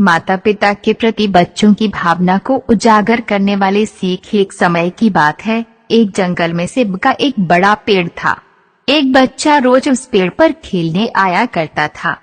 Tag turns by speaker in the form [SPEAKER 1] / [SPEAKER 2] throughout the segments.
[SPEAKER 1] माता पिता के प्रति बच्चों की भावना को उजागर करने वाली सीख। एक समय की बात है, एक जंगल में सेब का एक बड़ा पेड़ था। एक बच्चा रोज उस पेड़ पर खेलने आया करता था।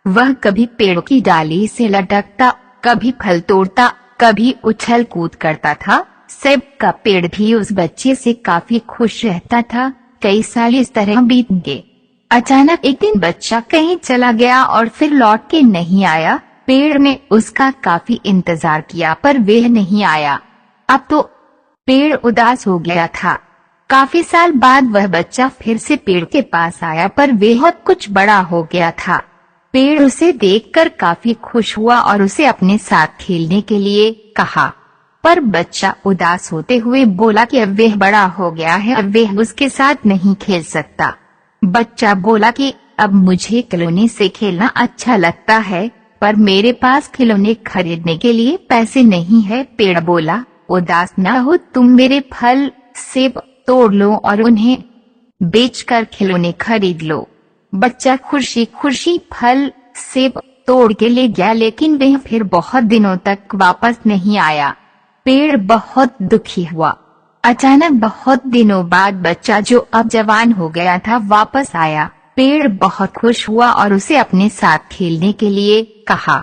[SPEAKER 1] वह कभी पेड़ की डाली से लटकता, कभी फल तोड़ता, कभी उछल कूद करता था। सेब का पेड़ भी उस बच्चे से काफी खुश रहता था। कई साल इस तरह बीत गए। अचानक एक दिन बच्चा कहीं चला गया और फिर लौट के नहीं आया। पेड़ ने उसका काफी इंतजार किया पर वह नहीं आया। अब तो पेड़ उदास हो गया था। काफी साल बाद वह बच्चा फिर से पेड़ के पास आया पर वह कुछ बड़ा हो गया था। पेड़ उसे देखकर काफी खुश हुआ और उसे अपने साथ खेलने के लिए कहा, पर बच्चा उदास होते हुए बोला कि अब वह बड़ा हो गया है, अब वह उसके साथ नहीं खेल सकता। बच्चा बोला कि अब मुझे खिलौने से खेलना अच्छा लगता है, पर मेरे पास खिलौने खरीदने के लिए पैसे नहीं है। पेड़ बोला, उदास न हो, तुम मेरे फल सेब तोड़ लो और उन्हें बेचकर खिलौने खरीद लो। बच्चा खुशी खुशी फल सेब तोड़ के ले गया, लेकिन वह फिर बहुत दिनों तक वापस नहीं आया। पेड़ बहुत दुखी हुआ। अचानक बहुत दिनों बाद बच्चा, जो अब जवान हो गया था, वापस आया। पेड़ बहुत खुश हुआ और उसे अपने साथ खेलने के लिए कहा,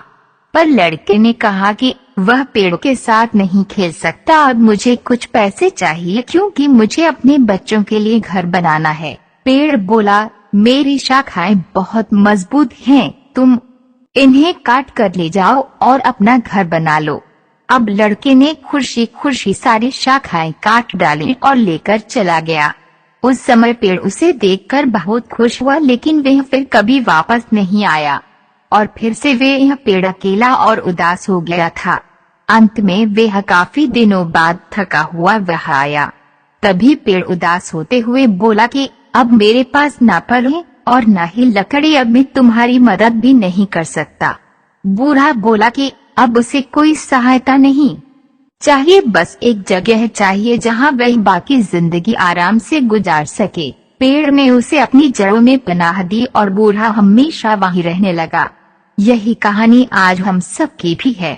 [SPEAKER 1] पर लड़के ने कहा कि वह पेड़ के साथ नहीं खेल सकता। अब मुझे कुछ पैसे चाहिए क्योंकि मुझे अपने बच्चों के लिए घर बनाना है। पेड़ बोला, मेरी शाखाएं बहुत मजबूत हैं, तुम इन्हें काट कर ले जाओ और अपना घर बना लो। अब लड़के ने खुशी खुशी सारी शाखाएं काट डाली और लेकर चला गया। उस समय पेड़ उसे देखकर बहुत खुश हुआ, लेकिन वह फिर कभी वापस नहीं आया और फिर से वह पेड़ अकेला और उदास हो गया था। अंत में वह काफी दिनों बाद थका हुआ वह आया। तभी पेड़ उदास होते हुए बोला कि अब मेरे पास ना फल है और न ही लकड़ी, अब मैं तुम्हारी मदद भी नहीं कर सकता। बूढ़ा बोला कि अब उसे कोई सहायता नहीं चाहिए, बस एक जगह चाहिए जहां वह बाकी जिंदगी आराम से गुजार सके। पेड़ ने उसे अपनी जड़ों में पनाह दी और बूढ़ा हमेशा वहीं रहने लगा। यही कहानी आज हम सब की भी है।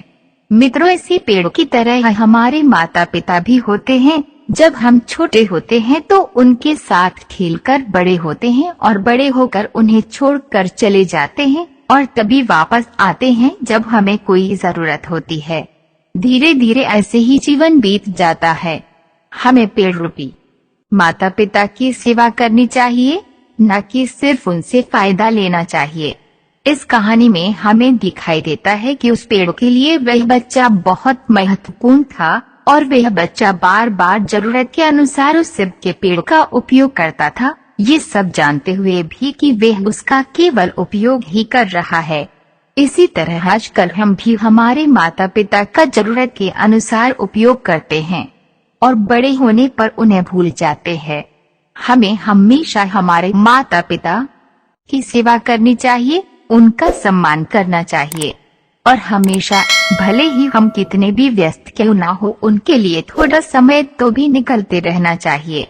[SPEAKER 1] मित्रों, इसी पेड़ की तरह हमारे माता पिता भी होते हैं। जब हम छोटे होते हैं तो उनके साथ खेलकर बड़े होते हैं और बड़े होकर उन्हें छोड़कर चले जाते हैं और तभी वापस आते हैं जब हमें कोई जरूरत होती है। धीरे धीरे ऐसे ही जीवन बीत जाता है। हमें पेड़ रूपी माता पिता की सेवा करनी चाहिए, न कि सिर्फ उनसे फायदा लेना चाहिए। इस कहानी में हमें दिखाई देता है कि उस पेड़ के लिए वह बच्चा बहुत महत्वपूर्ण था और वह बच्चा बार बार जरूरत के अनुसार उस सेब के पेड़ का उपयोग करता था, ये सब जानते हुए भी कि वह उसका केवल उपयोग ही कर रहा है। इसी तरह आजकल हम भी हमारे माता पिता का जरूरत के अनुसार उपयोग करते हैं और बड़े होने पर उन्हें भूल जाते हैं। हमें हमेशा हमारे माता पिता की सेवा करनी चाहिए, उनका सम्मान करना चाहिए और हमेशा, भले ही हम कितने भी व्यस्त क्यों ना हो, उनके लिए थोड़ा समय तो भी निकलते रहना चाहिए।